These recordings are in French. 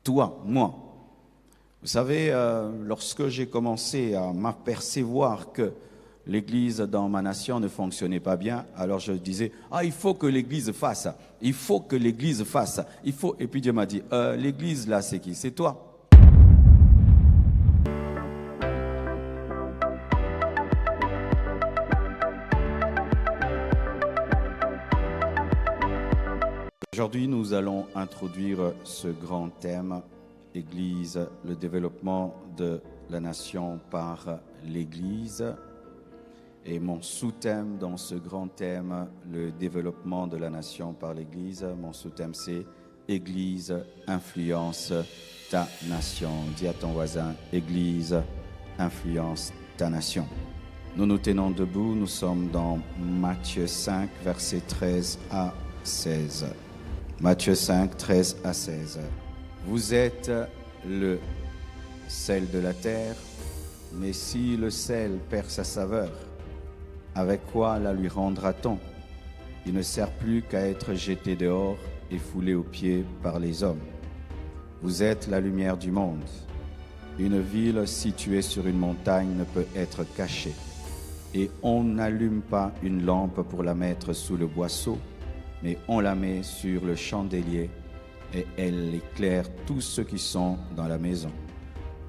toi, moi. Vous savez, lorsque j'ai commencé à m'apercevoir que l'Église dans ma nation ne fonctionnait pas bien, alors je disais, il faut que l'Église fasse, il faut que l'Église fasse, il faut. Et puis Dieu m'a dit, l'Église là, c'est qui? C'est toi. Aujourd'hui, nous allons introduire ce grand thème, Église, le développement de la nation par l'Église. Et mon sous-thème dans ce grand thème, le développement de la nation par l'Église, mon sous-thème c'est Église, influence ta nation. Dis à ton voisin, Église, influence ta nation. Nous nous tenons debout, nous sommes dans Matthieu 5, versets 13 à 16. Matthieu 5, 13 à 16. Vous êtes le sel de la terre, mais si le sel perd sa saveur, avec quoi la lui rendra-t-on? Il ne sert plus qu'à être jeté dehors et foulé aux pieds par les hommes. Vous êtes la lumière du monde. Une ville située sur une montagne ne peut être cachée. Et on n'allume pas une lampe pour la mettre sous le boisseau, mais on la met sur le chandelier et elle éclaire tous ceux qui sont dans la maison.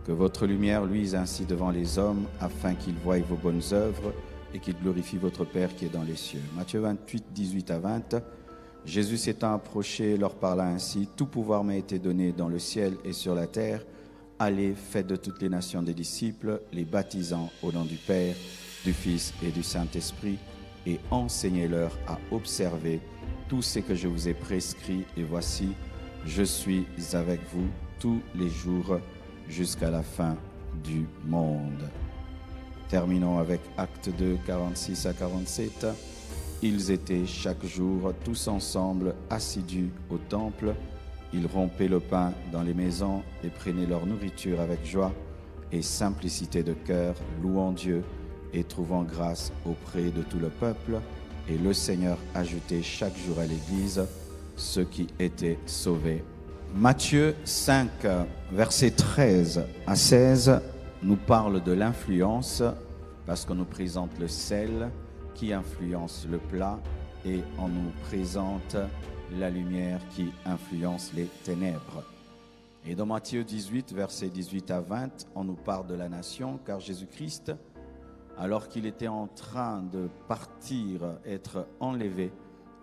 Que votre lumière luise ainsi devant les hommes, afin qu'ils voient vos bonnes œuvres et qu'ils glorifient votre Père qui est dans les cieux. Matthieu 28, 18 à 20. Jésus s'étant approché, leur parla ainsi. Tout pouvoir m'a été donné dans le ciel et sur la terre. Allez, faites de toutes les nations des disciples, les baptisant au nom du Père, du Fils et du Saint-Esprit, et enseignez-leur à observer tout ce que je vous ai prescrit. Et voici, je suis avec vous tous les jours jusqu'à la fin du monde. Terminons avec Acte 2, 46 à 47. Ils étaient chaque jour tous ensemble assidus au temple. Ils rompaient le pain dans les maisons et prenaient leur nourriture avec joie et simplicité de cœur, louant Dieu et trouvant grâce auprès de tout le peuple. Et le Seigneur ajoutait chaque jour à l'Église ceux qui étaient sauvés. Matthieu 5, versets 13 à 16, nous parle de l'influence, parce qu'on nous présente le sel qui influence le plat, et on nous présente la lumière qui influence les ténèbres. Et dans Matthieu 18, versets 18 à 20, on nous parle de la nation, car Jésus-Christ, alors qu'il était en train de partir, être enlevé,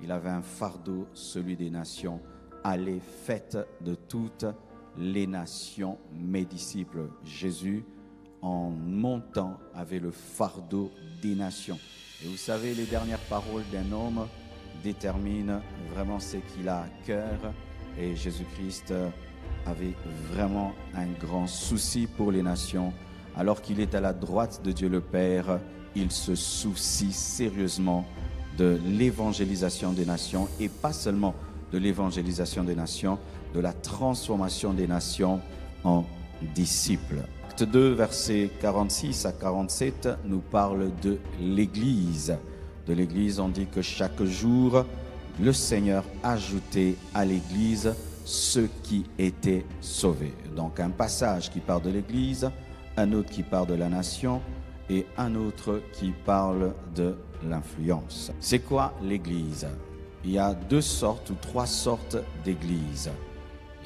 il avait un fardeau, celui des nations. Allez, faites de toutes les nations mes disciples. Jésus, en montant, avait le fardeau des nations. Et vous savez, les dernières paroles d'un homme déterminent vraiment ce qu'il a à cœur. Et Jésus-Christ avait vraiment un grand souci pour les nations. Alors qu'il est à la droite de Dieu le Père, il se soucie sérieusement de l'évangélisation des nations, et pas seulement de l'évangélisation des nations, de la transformation des nations en disciples. Acte 2, versets 46 à 47, nous parle de l'Église. De l'Église, on dit que chaque jour, le Seigneur ajoutait à l'Église ceux qui étaient sauvés. Donc un passage qui parle de l'Église, un autre qui parle de la nation et un autre qui parle de l'influence. C'est quoi l'Église? Il y a deux sortes ou trois sortes d'églises.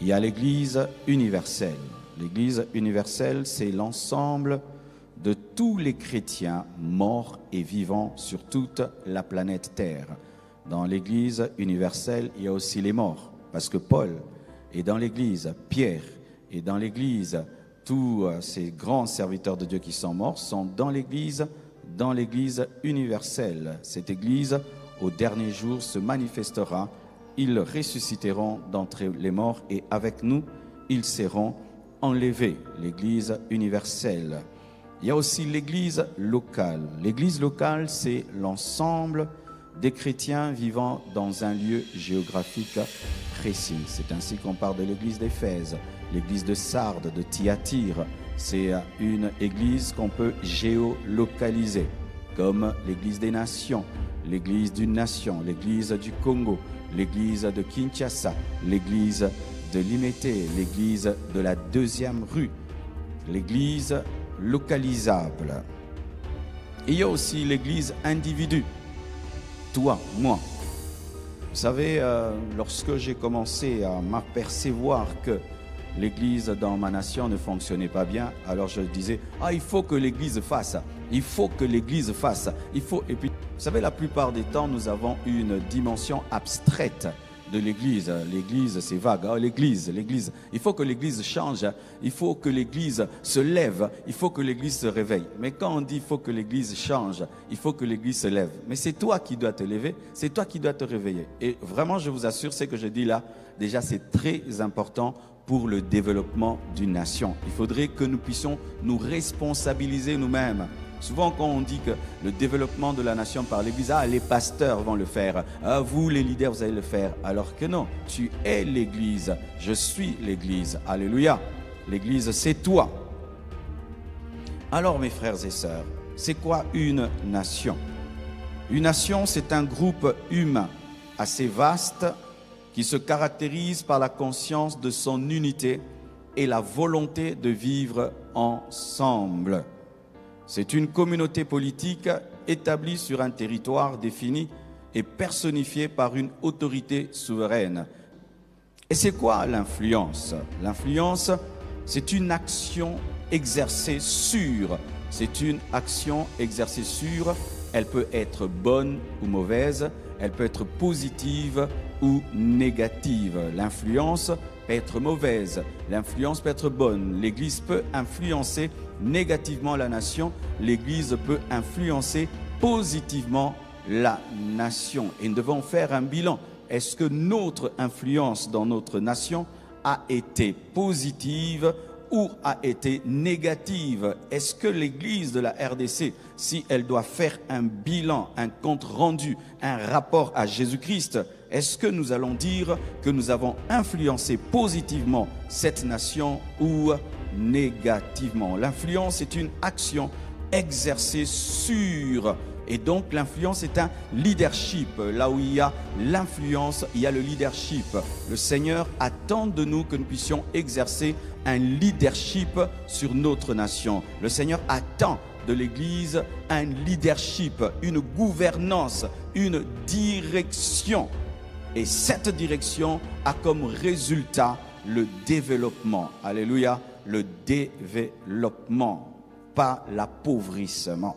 Il y a l'Église universelle. L'Église universelle, c'est l'ensemble de tous les chrétiens morts et vivants sur toute la planète Terre. Dans l'Église universelle, il y a aussi les morts, parce que Paul est dans l'Église, Pierre est dans l'Église, tous ces grands serviteurs de Dieu qui sont morts sont dans l'Église universelle. Cette Église, au dernier jour, se manifestera. Ils ressusciteront d'entre les morts et avec nous, ils seront enlevés. L'Église universelle. Il y a aussi l'Église locale. L'Église locale, c'est l'ensemble des chrétiens vivant dans un lieu géographique précis. C'est ainsi qu'on parle de l'Église d'Éphèse, l'Église de Sardes, de Thyatire. C'est une église qu'on peut géolocaliser, comme l'Église des Nations, l'Église d'une nation, l'Église du Congo, l'Église de Kinshasa, l'Église de l'imiter, l'église de la deuxième rue, l'église localisable. Il y a aussi l'église individu, toi, moi. Vous savez, lorsque j'ai commencé à m'apercevoir que l'église dans ma nation ne fonctionnait pas bien, alors je disais, il faut que l'église fasse, il faut que l'église fasse, il faut. Et puis, vous savez, la plupart des temps, nous avons une dimension abstraite de l'église. L'église, c'est vague. L'église. Il faut que l'église change. Il faut que l'église se lève. Il faut que l'église se réveille. Mais quand on dit il faut que l'église change, il faut que l'église se lève. Mais c'est toi qui dois te lever. C'est toi qui dois te réveiller. Et vraiment, je vous assure, ce que je dis là, déjà, c'est très important pour le développement d'une nation. Il faudrait que nous puissions nous responsabiliser nous-mêmes. Souvent, quand on dit que le développement de la nation par l'Église, les pasteurs vont le faire, vous les leaders, vous allez le faire. Alors que non, tu es l'Église, je suis l'Église. Alléluia. L'Église, c'est toi. Alors, mes frères et sœurs, c'est quoi une nation? Une nation, c'est un groupe humain assez vaste qui se caractérise par la conscience de son unité et la volonté de vivre ensemble. C'est une communauté politique établie sur un territoire défini et personnifiée par une autorité souveraine. Et c'est quoi l'influence? L'influence, c'est une action exercée sur. C'est une action exercée sur. Elle peut être bonne ou mauvaise. Elle peut être positive ou négative. L'influence peut être mauvaise. L'influence peut être bonne. L'Église peut influencer négativement la nation. L'Église peut influencer positivement la nation. Et nous devons faire un bilan. Est-ce que notre influence dans notre nation a été positive ou a été négative? Est-ce que l'Église de la RDC, si elle doit faire un bilan, un compte rendu, un rapport à Jésus-Christ, est-ce que nous allons dire que nous avons influencé positivement cette nation ou négativement? L'influence est une action exercée sur. Et donc l'influence est un leadership. Là où il y a l'influence, il y a le leadership. Le Seigneur attend de nous que nous puissions exercer un leadership sur notre nation. Le Seigneur attend de l'Église un leadership, une gouvernance, une direction. Et cette direction a comme résultat le développement. Alléluia, le développement, pas l'appauvrissement.